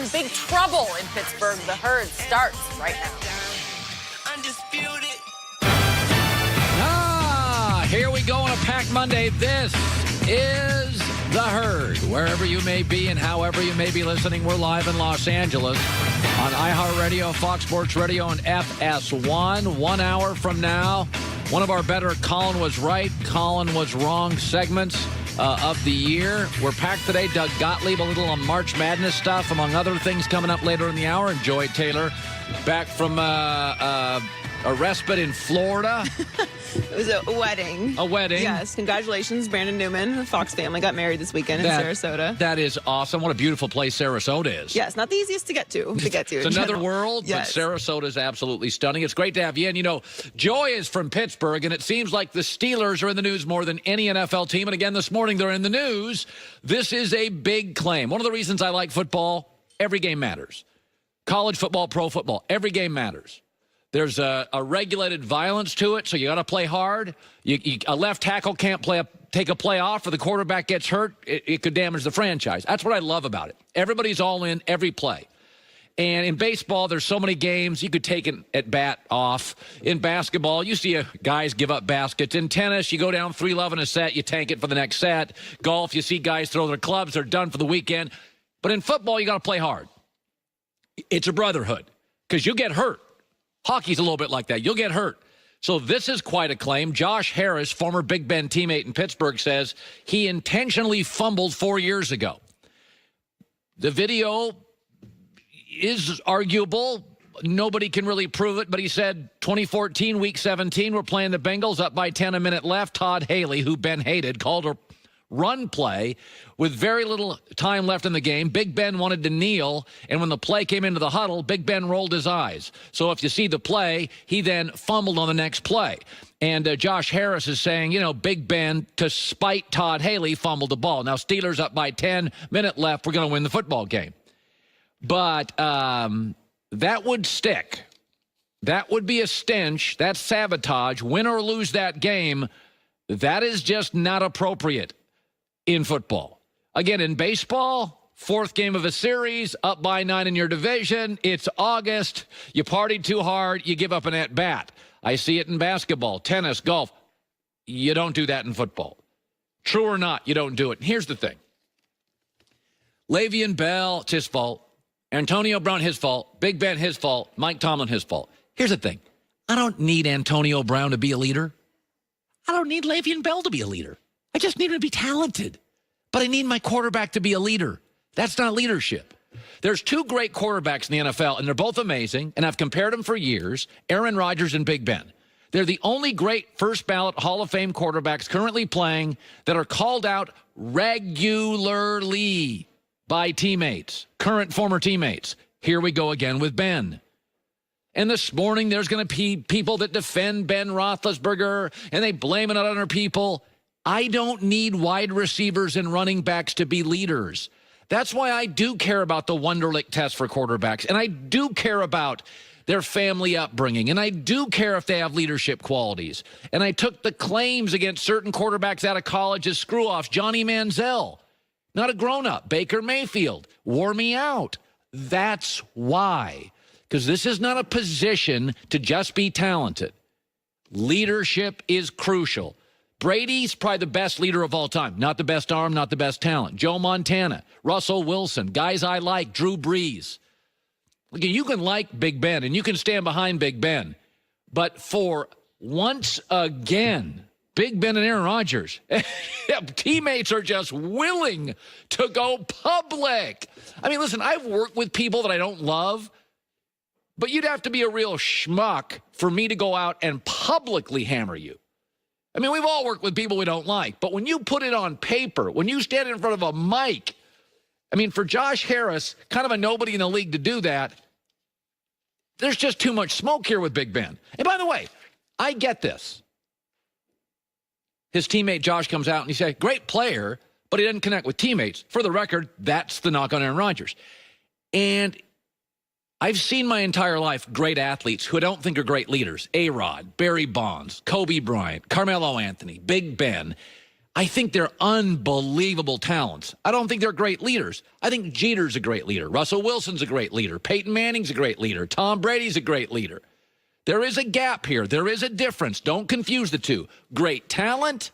in big trouble in Pittsburgh. The Herd starts right now. Here we go on a packed Monday. This is The Herd. Wherever you may be and however you may be listening, we're live in Los Angeles on iHeartRadio, Fox Sports Radio, and FS1. 1 hour from now, one of our better Colin was right, Colin was wrong segments of the year. We're packed today. Doug Gottlieb, a little on March Madness stuff, among other things coming up later in the hour. And Joy Taylor back from a respite in Florida. It was a wedding. A wedding. Yes. Congratulations, Brandon Newman. The Fox family got married this weekend in Sarasota. That is awesome. What a beautiful place Sarasota is. Yes, not the easiest to get to. It's another world, yes. But Sarasota is absolutely stunning. It's great to have you in. You know, Joy is from Pittsburgh, and it seems like the Steelers are in the news more than any NFL team. And again, this morning they're in the news. This is a big claim. One of the reasons I like football, every game matters. College football, pro football, every game matters. There's a regulated violence to it, so you got to play hard. A left tackle can't take a play off, or the quarterback gets hurt. It could damage the franchise. That's what I love about it. Everybody's all in every play. And in baseball, there's so many games you could take an at bat off. In basketball, you see guys give up baskets. In tennis, you go down 3-love in a set, you tank it for the next set. Golf, you see guys throw their clubs, they're done for the weekend. But in football, you got to play hard. It's a brotherhood because you get hurt. Hockey's a little bit like that. You'll get hurt. So this is quite a claim. Josh Harris, former Big Ben teammate in Pittsburgh, says he intentionally fumbled 4 years ago. The video is arguable. Nobody can really prove it, but he said 2014, week 17, we're playing the Bengals up by 10, a minute left. Todd Haley, who Ben hated, called a run play with very little time left in the game. Big Ben wanted to kneel, and when the play came into the huddle, Big Ben rolled his eyes. So if you see the play, he then fumbled on the next play. And Josh Harris is saying, you know, Big Ben, to spite Todd Haley, fumbled the ball. Now, Steelers up by 10, minute left, we're going to win the football game. But that would stick. That would be a stench. That's sabotage. Win or lose that game, that is just not appropriate in football. Again, in baseball, fourth game of a series, up by 9 in your division. It's August. You partied too hard. You give up an at-bat. I see it in basketball, tennis, golf. You don't do that in football. True or not, you don't do it. And here's the thing. Le'Veon Bell, it's his fault. Antonio Brown, his fault. Big Ben, his fault. Mike Tomlin, his fault. Here's the thing. I don't need Antonio Brown to be a leader. I don't need Le'Veon Bell to be a leader. I just need him to be talented. But I need my quarterback to be a leader. That's not leadership. There's two great quarterbacks in the NFL, and they're both amazing, and I've compared them for years, Aaron Rodgers and Big Ben. They're the only great first-ballot Hall of Fame quarterbacks currently playing that are called out regularly by teammates, current, former teammates. Here we go again with Ben. And this morning, there's going to be people that defend Ben Roethlisberger, and they blame it on other people. I don't need wide receivers and running backs to be leaders. That's why I do care about the Wonderlic test for quarterbacks, and I do care about their family upbringing, and I do care if they have leadership qualities. And I took the claims against certain quarterbacks out of college as screw-offs. Johnny Manziel, not a grown-up. Baker Mayfield, wore me out. That's why. Because this is not a position to just be talented. Leadership is crucial. Brady's probably the best leader of all time. Not the best arm, not the best talent. Joe Montana, Russell Wilson, guys I like, Drew Brees. Look, you can like Big Ben, and you can stand behind Big Ben. But for once again, Big Ben and Aaron Rodgers, teammates are just willing to go public. I mean, listen, I've worked with people that I don't love, but you'd have to be a real schmuck for me to go out and publicly hammer you. I mean, we've all worked with people we don't like, but when you put it on paper, when you stand in front of a mic, I mean, for Josh Harris, kind of a nobody in the league to do that, there's just too much smoke here with Big Ben. And by the way, I get this. His teammate Josh comes out and he says, great player, but he didn't connect with teammates. For the record, that's the knock on Aaron Rodgers. And I've seen my entire life great athletes who I don't think are great leaders. A-Rod, Barry Bonds, Kobe Bryant, Carmelo Anthony, Big Ben. I think they're unbelievable talents. I don't think they're great leaders. I think Jeter's a great leader. Russell Wilson's a great leader. Peyton Manning's a great leader. Tom Brady's a great leader. There is a gap here. There is a difference. Don't confuse the two. Great talent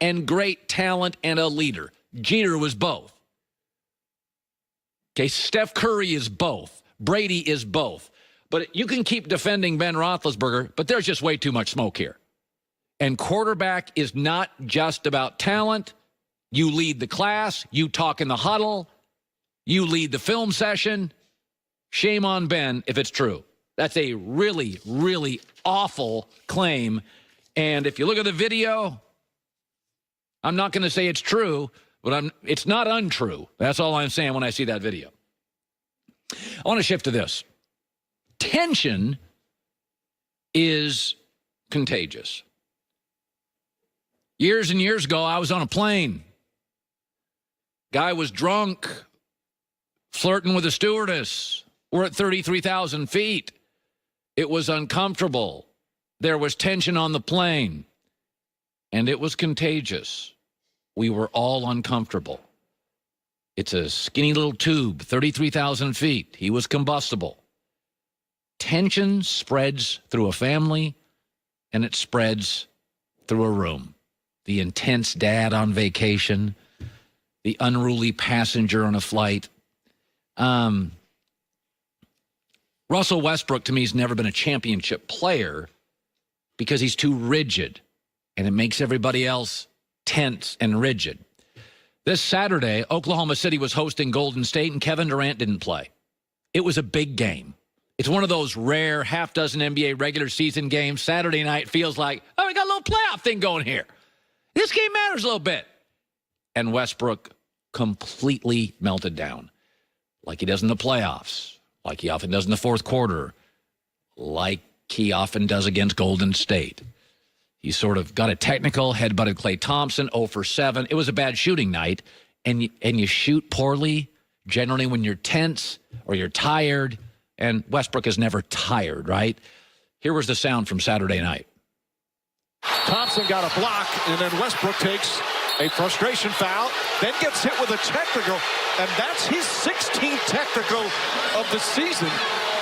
and a leader. Jeter was both. Okay, Steph Curry is both. Brady is both. But you can keep defending Ben Roethlisberger, but there's just way too much smoke here. And quarterback is not just about talent. You lead the class. You talk in the huddle. You lead the film session. Shame on Ben if it's true. That's a really, really awful claim. And if you look at the video, I'm not going to say it's true, but it's not untrue. That's all I'm saying when I see that video. I want to shift to this. Tension is contagious. Years and years ago, I was on a plane. Guy was drunk, flirting with a stewardess. We're at 33,000 feet. It was uncomfortable. There was tension on the plane, and it was contagious. We were all uncomfortable. It's a skinny little tube, 33,000 feet. He was combustible. Tension spreads through a family, and it spreads through a room. The intense dad on vacation, the unruly passenger on a flight. Russell Westbrook, to me, has never been a championship player because he's too rigid, and it makes everybody else tense and rigid. This Saturday, Oklahoma City was hosting Golden State, and Kevin Durant didn't play. It was a big game. It's one of those rare half-dozen NBA regular season games. Saturday night feels like, oh, we got a little playoff thing going here. This game matters a little bit. And Westbrook completely melted down, like he does in the playoffs, like he often does in the fourth quarter, like he often does against Golden State. He sort of got a technical, headbutted Klay Thompson, 0 for 7. It was a bad shooting night, and you shoot poorly, generally when you're tense or you're tired, and Westbrook is never tired, right? Here was the sound from Saturday night. Thompson got a block, and then Westbrook takes a frustration foul, then gets hit with a technical, and that's his 16th technical of the season,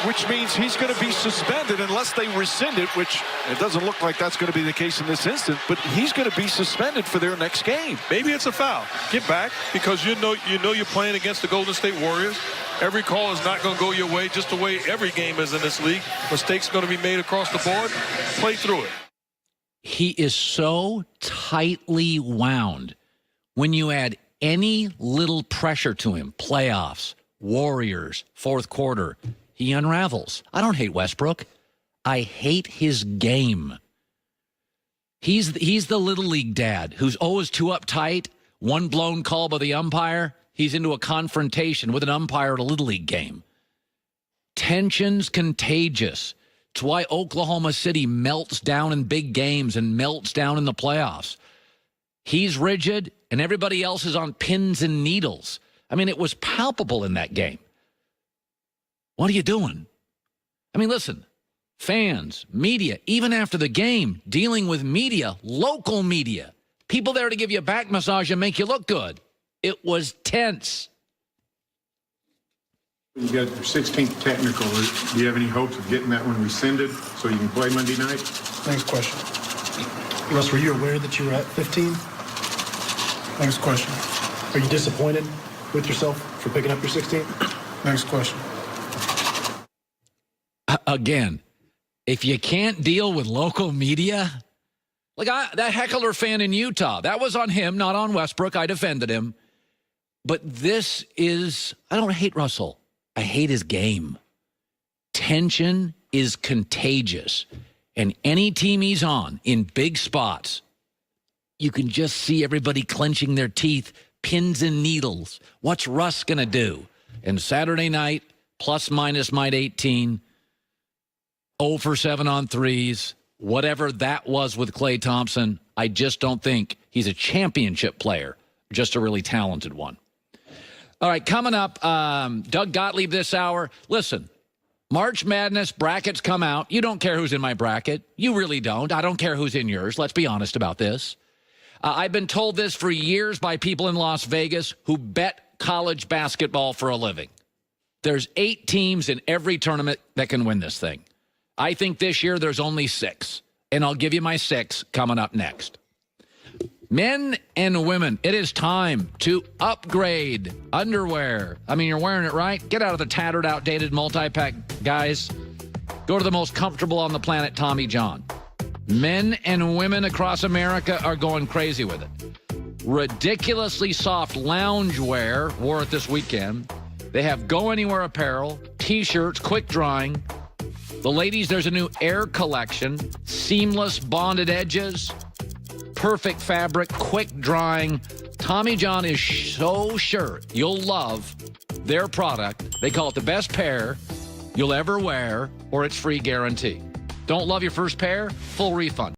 which means he's going to be suspended unless they rescind it, which it doesn't look like that's going to be the case in this instance, but he's going to be suspended for their next game. Maybe it's a foul. Get back, because you know you're playing against the Golden State Warriors. Every call is not going to go your way, just the way every game is in this league. Mistakes going to be made across the board. Play through it. He is so tightly wound. When you add any little pressure to him, playoffs, Warriors, fourth quarter, he unravels. I don't hate Westbrook. I hate his game. He's the little league dad who's always too uptight, one blown call by the umpire. He's into a confrontation with an umpire at a little league game. Tension's contagious. It's why Oklahoma City melts down in big games and melts down in the playoffs. He's rigid, and everybody else is on pins and needles. I mean, it was palpable in that game. What are you doing? I mean, listen, fans, media, even after the game, dealing with media, local media, people there to give you a back massage and make you look good. It was tense. You got your 16th technical. Do you have any hopes of getting that one rescinded so you can play Monday night? Next question. Russ, were you aware that you were at 15? Next question. Are you disappointed with yourself for picking up your 16th? Next question. Again, if you can't deal with local media, like that heckler fan in Utah, that was on him, not on Westbrook. I defended him. But this is, I don't hate Russell. I hate his game. Tension is contagious. And any team he's on in big spots, you can just see everybody clenching their teeth, pins and needles. What's Russ going to do? And Saturday night, plus minus might 18, 0 for 7 on threes, whatever that was with Klay Thompson, I just don't think he's a championship player, just a really talented one. All right, coming up, Doug Gottlieb this hour. Listen, March Madness brackets come out. You don't care who's in my bracket. You really don't. I don't care who's in yours. Let's be honest about this. I've been told this for years by people in Las Vegas who bet college basketball for a living. There's 8 teams in every tournament that can win this thing. I think this year there's only 6, and I'll give you my 6 coming up next. Men and women, it is time to upgrade underwear. I mean, you're wearing it, right? Get out of the tattered, outdated multi-pack, guys. Go to the most comfortable on the planet, Tommy John. Men and women across America are going crazy with it. Ridiculously soft loungewear, wore it this weekend. They have go-anywhere apparel, T-shirts, quick drying. The ladies, there's a new Air collection, seamless bonded edges, perfect fabric, quick drying. Tommy John is so sure you'll love their product. They call it the best pair you'll ever wear, or it's free guarantee. Don't love your first pair? Full refund.